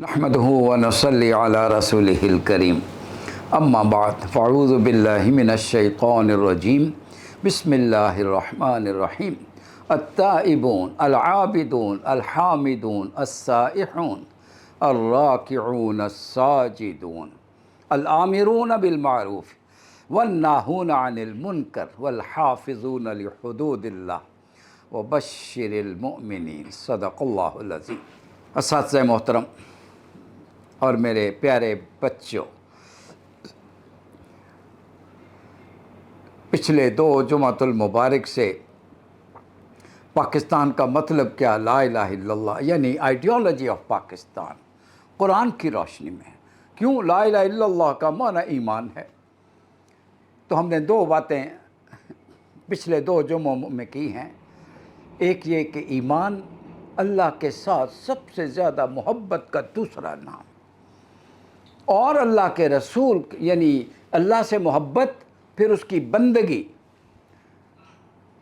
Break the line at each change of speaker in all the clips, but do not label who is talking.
نحمده ونصلي على رسوله الكريم اما بعد فاعوذ بالله من الشيطان الرجيم بسم الله الرحمن الرحيم التائبون العابدون الحامدون السائحون الراكعون الساجدون الآمرون بالمعروف والناهون عن المنكر والحافظون لحدود الله وبشر المؤمنين صدق اللہ العظیم۔ اساتذہ محترم اور میرے پیارے بچوں، پچھلے دو جمعۃ المبارک سے پاکستان کا مطلب کیا، لا الہ الا اللہ، یعنی آئیڈیالوجی آف پاکستان قرآن کی روشنی میں۔ کیوں لا الہ الا اللہ کا معنی ایمان ہے؟ تو ہم نے دو باتیں پچھلے دو جمعوں میں کی ہیں۔ ایک یہ کہ ایمان اللہ کے ساتھ سب سے زیادہ محبت کا دوسرا نام، اور اللہ کے رسول یعنی اللہ سے محبت، پھر اس کی بندگی،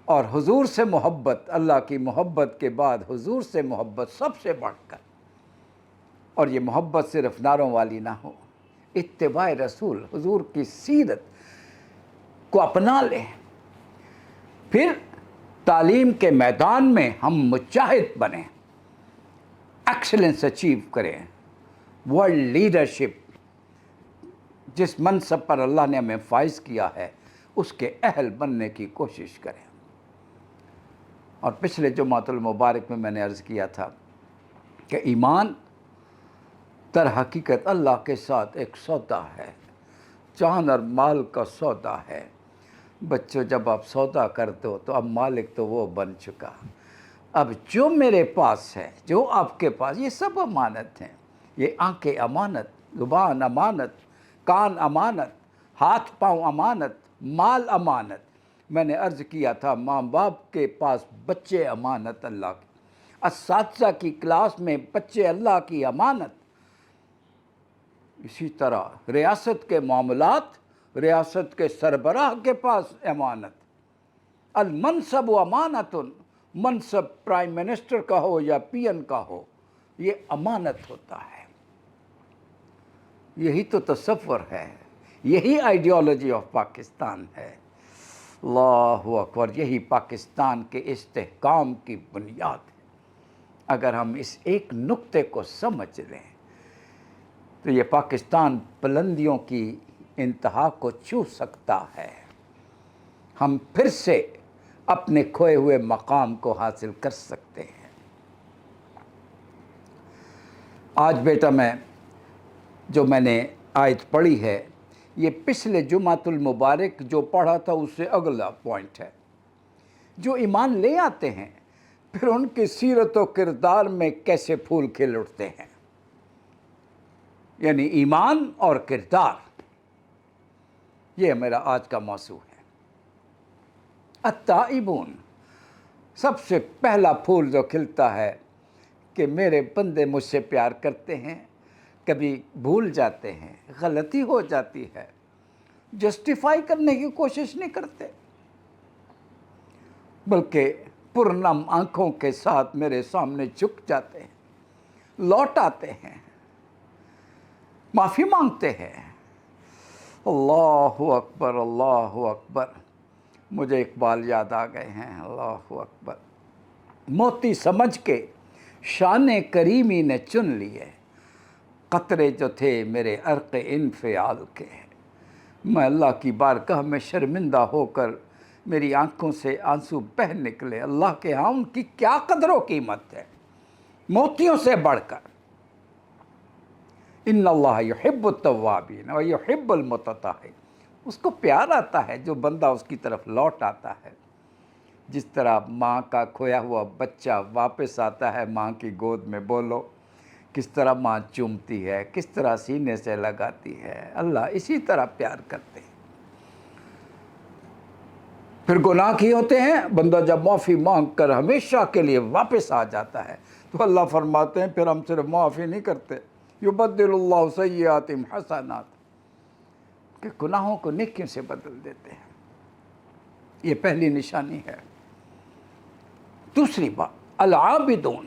اور حضور سے محبت، اللہ کی محبت کے بعد حضور سے محبت سب سے بڑھ کر۔ اور یہ محبت صرف نعروں والی نہ ہو، اتباع رسول، حضور کی سیرت کو اپنا لیں۔ پھر تعلیم کے میدان میں ہم مجاہد بنیں، ایکسلنس اچیو کریں، ورلڈ لیڈرشپ، جس منصب پر اللہ نے ہمیں فائز کیا ہے اس کے اہل بننے کی کوشش کریں۔ اور پچھلے جمعۃ المبارک میں نے عرض کیا تھا کہ ایمان در حقیقت اللہ کے ساتھ ایک سودا ہے، جان اور مال کا سودا ہے۔ بچوں، جب آپ سودا کرتے ہو تو اب مالک تو وہ بن چکا، اب جو میرے پاس ہے، جو آپ کے پاس، یہ سب امانت ہیں۔ یہ آنکھیں امانت، زبان امانت، کان امانت، ہاتھ پاؤں امانت، مال امانت۔ میں نے عرض کیا تھا ماں باپ کے پاس بچے امانت اللہ کی، اساتذہ کی کلاس میں بچے اللہ کی امانت۔ اسی طرح ریاست کے معاملات، ریاست کے سربراہ کے پاس امانت۔ المنصب امانت، منصب پرائم منسٹر کا ہو یا پی این کا ہو، یہ امانت ہوتا ہے۔ یہی تو تصور ہے، یہی آئیڈیالوجی آف پاکستان ہے۔ اللہ اکبر، یہی پاکستان کے استحکام کی بنیاد ہے۔ اگر ہم اس ایک نقطے کو سمجھ لیں تو یہ پاکستان بلندیوں کی انتہا کو چھو سکتا ہے۔ ہم پھر سے اپنے کھوئے ہوئے مقام کو حاصل کر سکتے ہیں۔ آج بیٹا میں نے آیت پڑھی ہے، یہ پچھلے جمعۃ المبارک جو پڑھا تھا اس سے اگلا پوائنٹ ہے۔ جو ایمان لے آتے ہیں پھر ان کی سیرت و کردار میں کیسے پھول کھل اٹھتے ہیں، یعنی ایمان اور کردار، یہ میرا آج کا موضوع ہے۔ التائبون، سب سے پہلا پھول جو کھلتا ہے کہ میرے بندے مجھ سے پیار کرتے ہیں، کبھی بھول جاتے ہیں، غلطی ہو جاتی ہے، جسٹیفائی کرنے کی کوشش نہیں کرتے، بلکہ پرنم آنکھوں کے ساتھ میرے سامنے جھک جاتے ہیں، لوٹ آتے ہیں، معافی مانگتے ہیں۔ اللہ اکبر، اللہ اکبر۔ مجھے اقبال یاد آ گئے ہیں، اللہ اکبر۔ موتی سمجھ کے شان کریمی نے چن لیے، قطرے جو تھے میرے عرق انفعال کے۔ میں اللہ کی بارگاہ میں شرمندہ ہو کر میری آنکھوں سے آنسو بہہ نکلے۔ اللہ کے ہاں ان کی کیا قدر و قیمت ہے، موتیوں سے بڑھ کر۔ ان اللہ یحب التوابین و یحب المتطہرین، اس کو پیار آتا ہے جو بندہ اس کی طرف لوٹ آتا ہے۔ جس طرح ماں کا کھویا ہوا بچہ واپس آتا ہے ماں کی گود میں، بولو کس طرح ماں چومتی ہے، کس طرح سینے سے لگاتی ہے، اللہ اسی طرح پیار کرتے ہیں۔ پھر گناہ کیے ہوتے ہیں، بندہ جب معافی مانگ کر ہمیشہ کے لیے واپس آ جاتا ہے تو اللہ فرماتے ہیں پھر ہم صرف معافی نہیں کرتے، یبدل اللہ سیئاتہم حسنات، کہ گناہوں کو نیکیوں سے بدل دیتے ہیں۔ یہ پہلی نشانی ہے۔ دوسری بات، العابدون،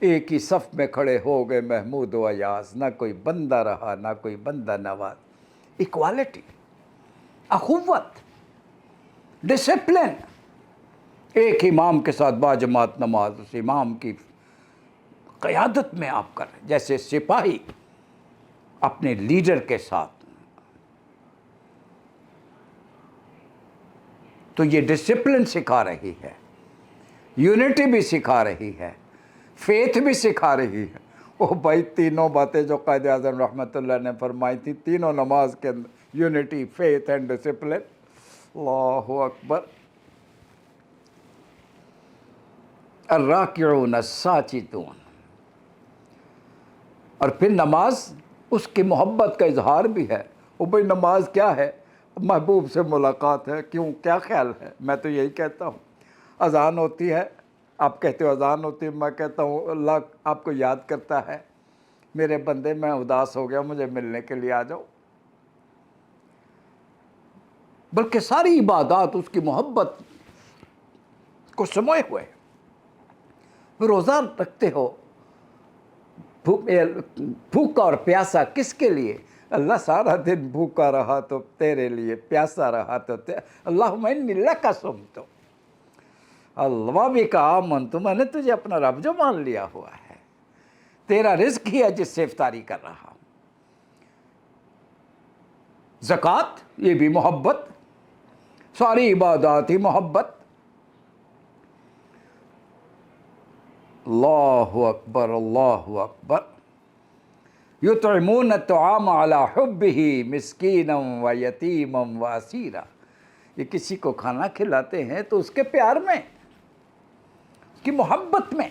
ایک ہی صف میں کھڑے ہو گئے محمود و ایاز، نہ کوئی بندہ رہا نہ کوئی بندہ نواز۔ ایکوالٹی، اخوت، ڈسپلن، ایک امام کے ساتھ باجماعت نماز، اس امام کی قیادت میں آپ کر رہے، جیسے سپاہی اپنے لیڈر کے ساتھ۔ تو یہ ڈسپلن سکھا رہی ہے، یونٹی بھی سکھا رہی ہے، فیتھ بھی سکھا رہی ہے۔ وہ بھائی تینوں باتیں جو قائد اعظم رحمۃ اللہ نے فرمائی تھی، تینوں نماز کے اندر، یونٹی، فیتھ اینڈ ڈسپلن۔ اللہ اکبر۔ الراکعون الساجدون، اور پھر نماز اس کی محبت کا اظہار بھی ہے۔ وہ بھائی نماز کیا ہے؟ محبوب سے ملاقات ہے۔ کیوں، کیا خیال ہے؟ میں تو یہی کہتا ہوں، اذان ہوتی ہے، آپ کہتے ہو اذان ہوتی ہے، میں کہتا ہوں اللہ آپ کو یاد کرتا ہے، میرے بندے میں اداس ہو گیا، مجھے ملنے کے لیے آ جاؤ۔ بلکہ ساری عبادات اس کی محبت کو سموئے ہوئے۔ روزہ رکھتے ہو، بھوکا اور پیاسا کس کے لیے؟ اللہ سارا دن بھوکا رہا تو تیرے لیے، پیاسا رہا تو اللہم انی لک صمت، اللہ بھی کہا آمنت، میں نے تجھے اپنا رب جو مان لیا ہوا ہے، تیرا رزق ہی ہے جس سے افطاری کر رہا ہوں۔ زکوٰۃ، یہ بھی محبت، ساری عبادات ہی محبت۔ اللہ اکبر، اللہ اکبر۔ یطعمون الطعام علی حبہ مسکینا و یتیما و اسیرا، یہ کسی کو کھانا کھلاتے ہیں تو اس کے پیار میں، اس کی محبت میں۔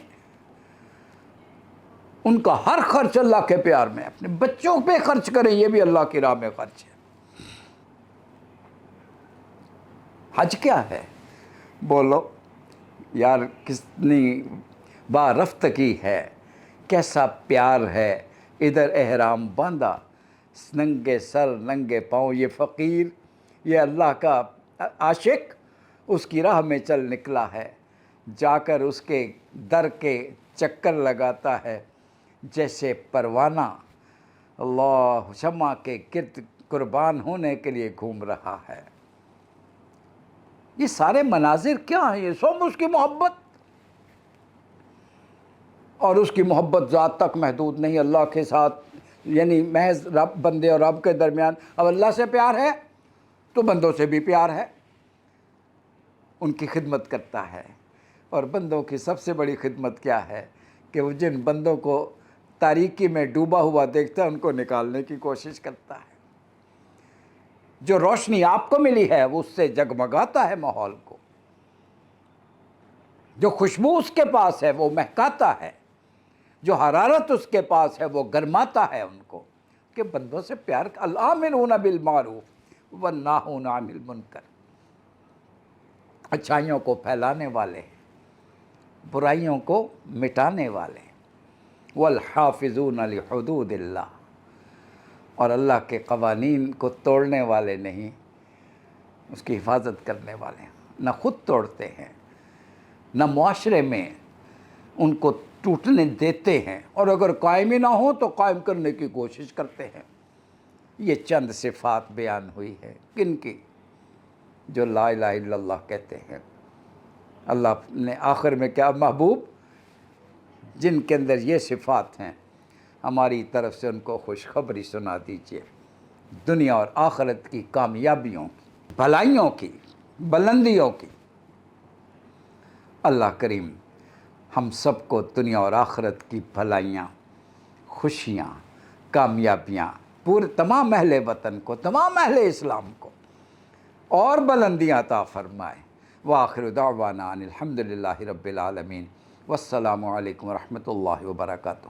ان کا ہر خرچ اللہ کے پیار میں، اپنے بچوں پہ خرچ کریں، یہ بھی اللہ کی راہ میں خرچ ہے۔ حج کیا ہے؟ بولو یار، کتنی بارفتگی ہے، کیسا پیار ہے۔ ادھر احرام باندھا، ننگے سر ننگے پاؤں، یہ فقیر، یہ اللہ کا عاشق، اس کی راہ میں چل نکلا ہے، جا کر اس کے در کے چکر لگاتا ہے جیسے پروانہ اللہ شمع کے گرد قربان ہونے کے لیے گھوم رہا ہے۔ یہ سارے مناظر کیا ہیں؟ یہ سب اس کی محبت، اور اس کی محبت ذات تک محدود نہیں، اللہ کے ساتھ، یعنی محض رب، بندے اور رب کے درمیان۔ اب اللہ سے پیار ہے تو بندوں سے بھی پیار ہے، ان کی خدمت کرتا ہے۔ اور بندوں کی سب سے بڑی خدمت کیا ہے کہ وہ جن بندوں کو تاریکی میں ڈوبا ہوا دیکھتا ہے ان کو نکالنے کی کوشش کرتا ہے۔ جو روشنی آپ کو ملی ہے وہ اس سے جگمگاتا ہے ماحول کو، جو خوشبو اس کے پاس ہے وہ مہکاتا ہے، جو حرارت اس کے پاس ہے وہ گرماتا ہے ان کو، کہ بندوں سے پیار۔ الآمرون بالمعروف والناہون عن المنکر، اچھائیوں کو پھیلانے والے، برائیوں کو مٹانے والے۔ والحافظون لحدود اللہ، اور اللہ کے قوانین کو توڑنے والے نہیں، اس کی حفاظت کرنے والے ہیں۔ نہ خود توڑتے ہیں، نہ معاشرے میں ان کو ٹوٹنے دیتے ہیں، اور اگر قائم ہی نہ ہو تو قائم کرنے کی کوشش کرتے ہیں۔ یہ چند صفات بیان ہوئی ہے، کن کی؟ جو لا الہ الا اللہ کہتے ہیں۔ اللہ نے آخر میں کیا؟ محبوب جن کے اندر یہ صفات ہیں، ہماری طرف سے ان کو خوشخبری سنا دیجئے، دنیا اور آخرت کی کامیابیوں کی، بھلائیوں کی، بلندیوں کی۔ اللہ کریم ہم سب کو دنیا اور آخرت کی بھلائیاں، خوشیاں، کامیابیاں، پورے تمام اہل وطن کو، تمام اہل اسلام کو اور بلندیاں عطا فرمائے۔ وآخر دعوانا ان الحمد للہ رب العالمین، والسلام علیکم ورحمۃ اللہ وبرکاتہ۔